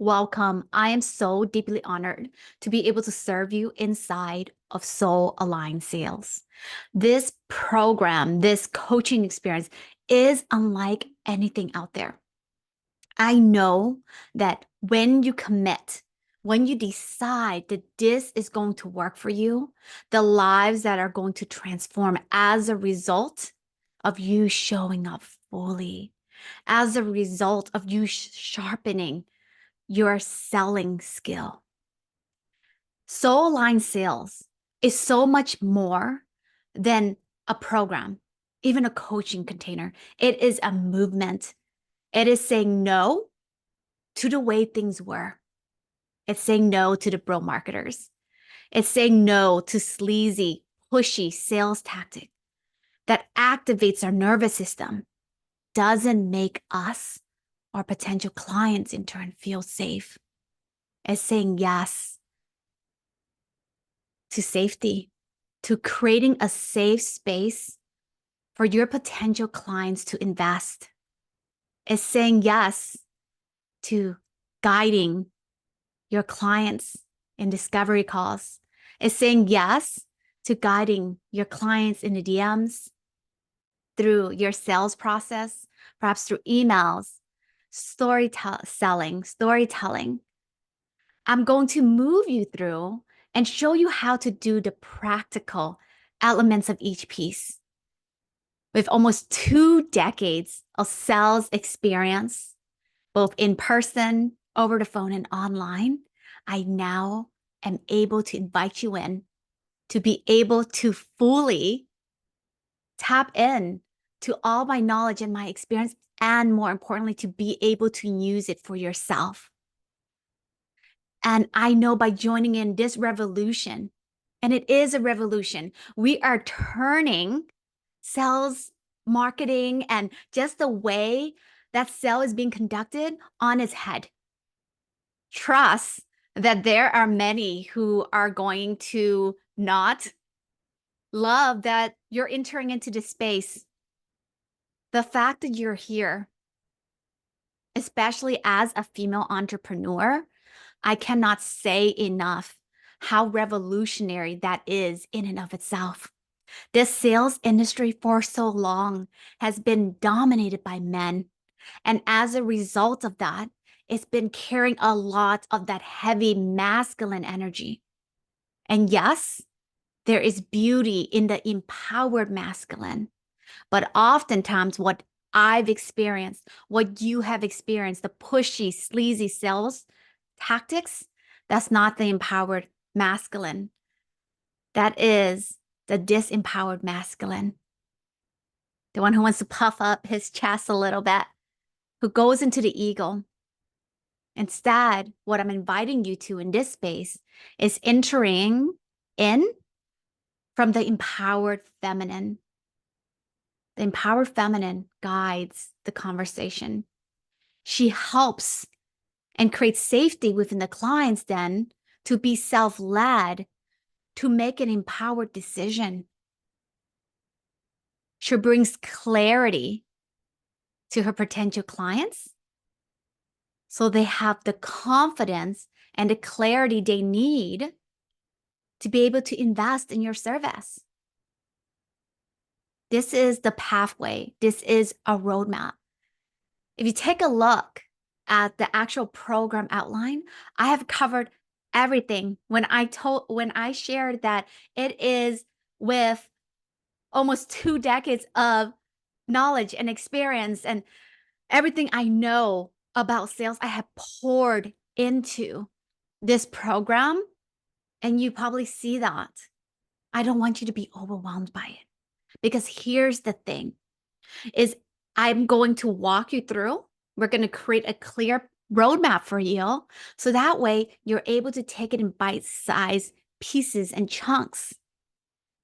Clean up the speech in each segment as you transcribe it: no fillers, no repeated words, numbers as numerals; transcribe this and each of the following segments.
Welcome. I am so deeply honored to be able to serve you inside of Soul Aligned Sales. This program, this coaching experience is unlike anything out there. I know that when you commit, when you decide that this is going to work for you, the lives that are going to transform as a result of you showing up fully, as a result of you sharpening your selling skill. Soul Aligned Sales is so much more than a program, even a coaching container. It is a movement. It is saying no to the way things were. It's saying no to the bro marketers. It's saying no to sleazy, pushy sales tactic that activates our nervous system, doesn't make us or potential clients in turn feel safe. It's saying yes to safety, to creating a safe space for your potential clients to invest. It's saying yes to guiding your clients in discovery calls. It's saying yes to guiding your clients in the DMs through your sales process, perhaps through emails, storytelling. I'm going to move you through and show you how to do the practical elements of each piece. With almost 2 decades of sales experience, both in person, over the phone, and online, I now am able to invite you in to be able to fully tap in to all my knowledge and my experience, and more importantly, to be able to use it for yourself. And I know by joining in this revolution, and it is a revolution, we are turning sales, marketing, and just the way that sale is being conducted on its head. Trust that there are many who are going to not love that you're entering into this space. The fact that you're here, especially as a female entrepreneur, I cannot say enough how revolutionary that is in and of itself. This sales industry for so long has been dominated by men. And as a result of that, it's been carrying a lot of that heavy masculine energy. And yes, there is beauty in the empowered masculine. But oftentimes, what I've experienced, what you have experienced, the pushy, sleazy sales tactics, that's not the empowered masculine. That is the disempowered masculine. The one who wants to puff up his chest a little bit, who goes into the ego. Instead, what I'm inviting you to in this space is entering in from the empowered feminine. The empowered feminine guides the conversation. She helps and creates safety within the clients then to be self-led, to make an empowered decision. She brings clarity to her potential clients so they have the confidence and the clarity they need to be able to invest in your service. This is the pathway. This is a roadmap. If you take a look at the actual program outline, I have covered everything. When I shared that it is with almost 2 decades of knowledge and experience and everything I know about sales, I have poured into this program, and you probably see that. I don't want you to be overwhelmed by it, because here's the thing is I'm going to walk you through. We're going to create a clear roadmap for you. So that way you're able to take it in bite-sized pieces and chunks.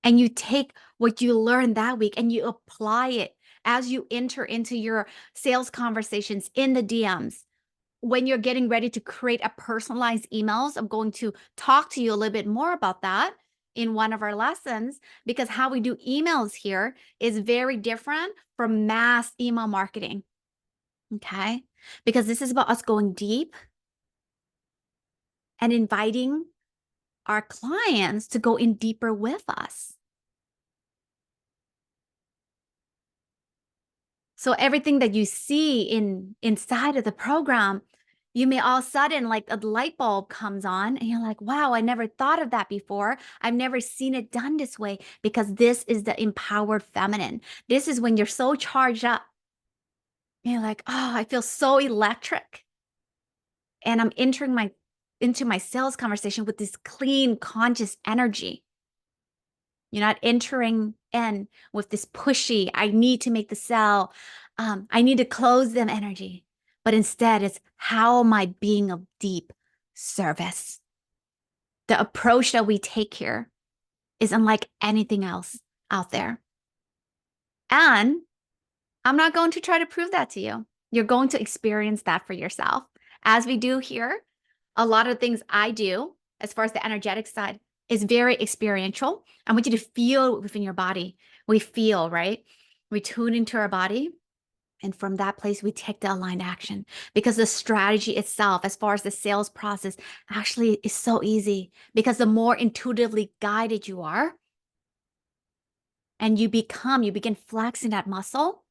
And you take what you learned that week and you apply it as you enter into your sales conversations in the DMs. When you're getting ready to create a personalized emails, I'm going to talk to you a little bit more about that in one of our lessons, because how we do emails here is very different from mass email marketing. Okay. Because this is about us going deep and inviting our clients to go in deeper with us. So everything that you see inside of the program, you may all of a sudden, like a light bulb comes on and you're like, wow, I never thought of that before. I've never seen it done this way, because this is the empowered feminine. This is when you're so charged up. You're like, oh, I feel so electric. And I'm entering into my sales conversation with this clean, conscious energy. You're not entering in with this pushy, I need to make the sell, I need to close them energy. But instead, it's how am I being of deep service? The approach that we take here is unlike anything else out there. And I'm not going to try to prove that to you. You're going to experience that for yourself. As we do here, a lot of things I do, as far as the energetic side, is very experiential. I want you to feel within your body. We feel, right? We tune into our body. And from that place, we take the aligned action, because the strategy itself, as far as the sales process, actually is so easy, because the more intuitively guided you are, and you begin flexing that muscle,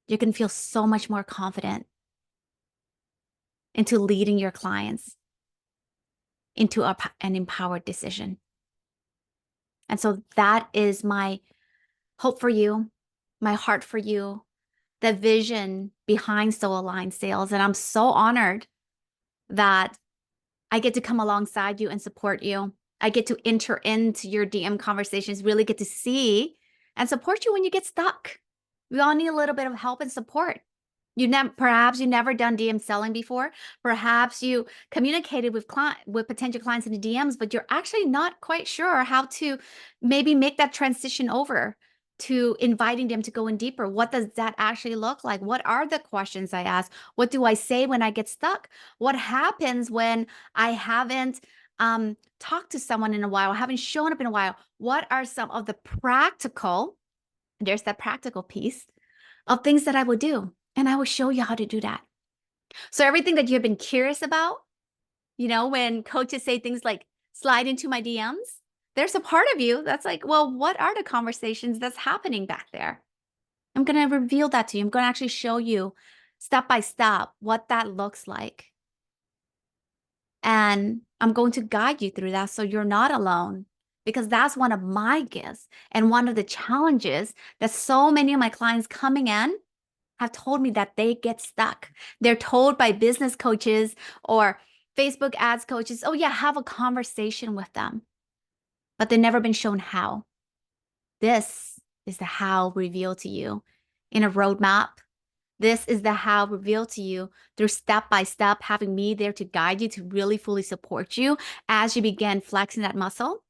you can feel so much more confident into leading your clients into an empowered decision. And so that is my hope for you, my heart for you, the vision behind Soul Aligned Sales. And I'm so honored that I get to come alongside you and support you. I get to enter into your DM conversations, really get to see and support you when you get stuck. We all need a little bit of help and support. Perhaps you never done DM selling before. Perhaps you communicated with potential clients in the DMs, but you're actually not quite sure how to maybe make that transition over to inviting them to go in deeper. What does that actually look like? What are the questions I ask? What do I say when I get stuck? What happens when I haven't talked to someone in a while, haven't shown up in a while? What are some of the there's that practical piece of things that I would do? And I will show you how to do that. So everything that you've been curious about, when coaches say things like slide into my DMs, there's a part of you that's like, well, what are the conversations that's happening back there? I'm going to reveal that to you. I'm going to actually show you step by step what that looks like. And I'm going to guide you through that so you're not alone, because that's one of my gifts and one of the challenges that so many of my clients coming in have told me that they get stuck. They're told by business coaches or Facebook ads coaches, oh yeah, have a conversation with them. But they've never been shown how. This is the how revealed to you in a roadmap. This is the how revealed to you through step by step, having me there to guide you, to really fully support you as you begin flexing that muscle.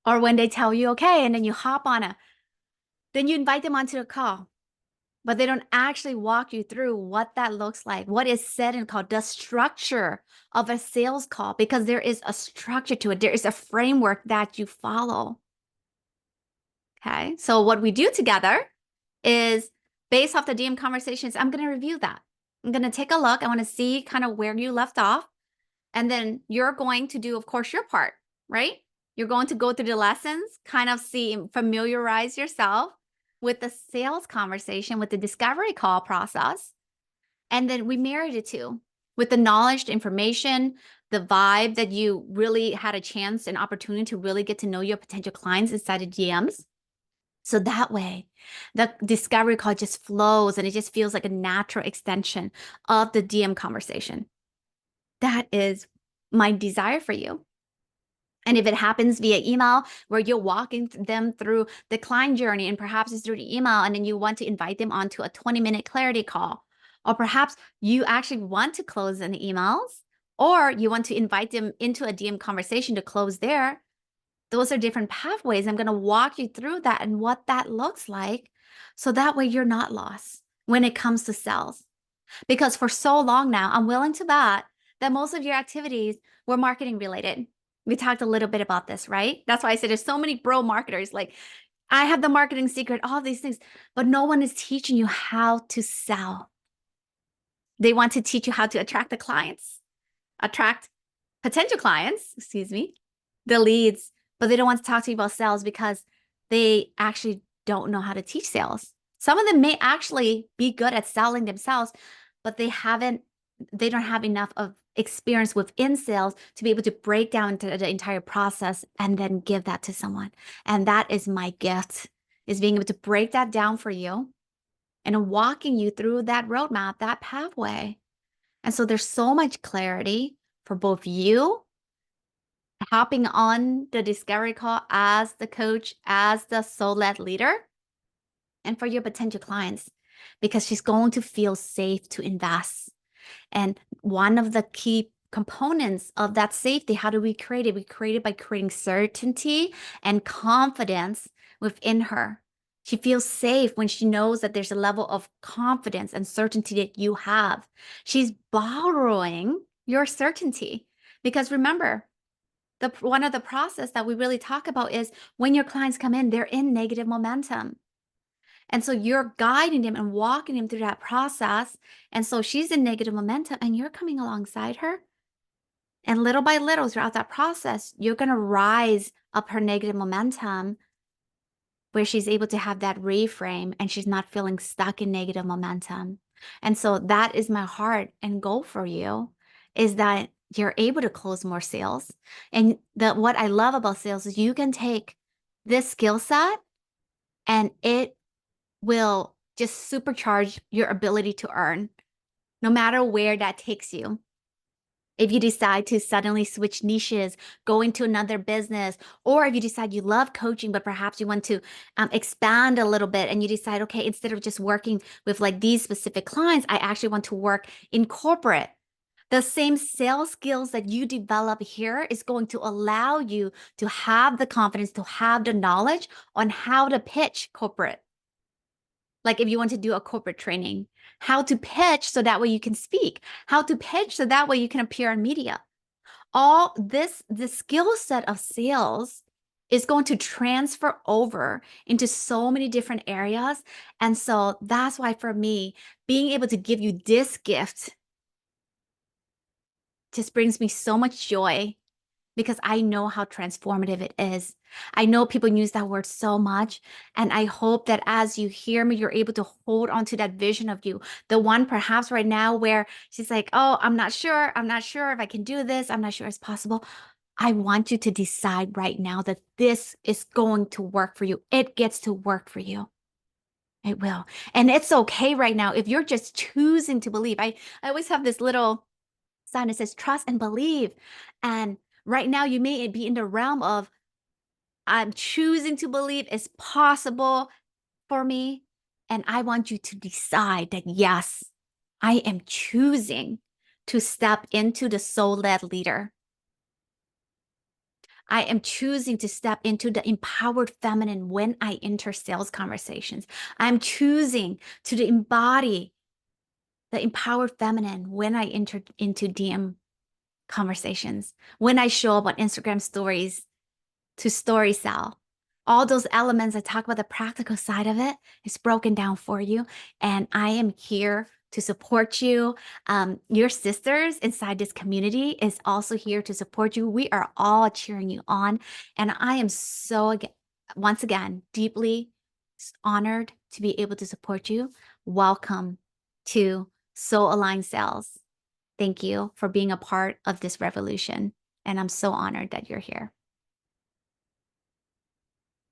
Or when they tell you, okay, and then you hop on then you invite them onto a call. But they don't actually walk you through what that looks like, what is said and called the structure of a sales call, because there is a structure to it. There is a framework that you follow. Okay. So what we do together is, based off the DM conversations, I'm going to review that. I'm going to take a look. I want to see kind of where you left off. And then you're going to do, of course, your part, right? You're going to go through the lessons, kind of familiarize yourself with the sales conversation, with the discovery call process. And then we married it to with the knowledge, the information, the vibe that you really had a chance and opportunity to really get to know your potential clients inside of DMs. So that way, the discovery call just flows and it just feels like a natural extension of the DM conversation. That is my desire for you. And if it happens via email, where you're walking them through the client journey, and perhaps it's through the email, and then you want to invite them onto a 20-minute clarity call, or perhaps you actually want to close in the emails, or you want to invite them into a DM conversation to close there. Those are different pathways. I'm going to walk you through that and what that looks like, so that way you're not lost when it comes to sales. Because for so long now, I'm willing to bet that most of your activities were marketing related. We talked a little bit about this, right? That's why I said there's so many bro marketers. Like, I have the marketing secret, all these things, but no one is teaching you how to sell. They want to teach you how to attract the clients. attract potential clients, excuse me, the leads, but they don't want to talk to you about sales because they actually don't know how to teach sales. Some of them may actually be good at selling themselves, but they don't have enough of experience within sales to be able to break down into the entire process and then give that to someone. And that is my gift, is being able to break that down for you and walking you through that roadmap, that pathway. And so there's so much clarity for both you hopping on the discovery call as the coach, as the soul-led leader, and for your potential clients, because she's going to feel safe to invest. And one of the key components of that safety, how do we create it? We create it by creating certainty and confidence within her. She feels safe when she knows that there's a level of confidence and certainty that you have. She's borrowing your certainty. Because remember, one of the process that we really talk about is when your clients come in, they're in negative momentum. And so you're guiding them and walking them through that process. And so she's in negative momentum and you're coming alongside her. And little by little throughout that process, you're going to rise up her negative momentum where she's able to have that reframe and she's not feeling stuck in negative momentum. And so that is my heart and goal for you, is that you're able to close more sales. And what I love about sales is you can take this skill set and it will just supercharge your ability to earn, no matter where that takes you. If you decide to suddenly switch niches, go into another business, or if you decide you love coaching, but perhaps you want to expand a little bit and you decide, okay, instead of just working with like these specific clients, I actually want to work in corporate. The same sales skills that you develop here is going to allow you to have the confidence, to have the knowledge on how to pitch corporate. Like if you want to do a corporate training, how to pitch so that way you can speak, how to pitch so that way you can appear on media. All this, the skill set of sales is going to transfer over into so many different areas. And so that's why for me, being able to give you this gift just brings me so much joy, because I know how transformative it is. I know people use that word so much. And I hope that as you hear me, you're able to hold on to that vision of you. The one perhaps right now where she's like, oh, I'm not sure. I'm not sure if I can do this. I'm not sure it's possible. I want you to decide right now that this is going to work for you. It gets to work for you. It will. And it's okay right now if you're just choosing to believe. I always have this little sign that says trust and believe. And right now you may be in the realm of, I'm choosing to believe it's possible for me. And I want you to decide that, yes, I am choosing to step into the soul-led leader. I am choosing to step into the empowered feminine when I enter sales conversations. I'm choosing to embody the empowered feminine when I enter into DM conversations, when I show up on Instagram stories to story sell. All those elements, I talk about the practical side of it, is broken down for you. And I am here to support you. Your sisters inside this community is also here to support you. We are all cheering you on. And I am so, once again, deeply honored to be able to support you. Welcome to Soul Aligned Sales. Thank you for being a part of this revolution. And I'm so honored that you're here.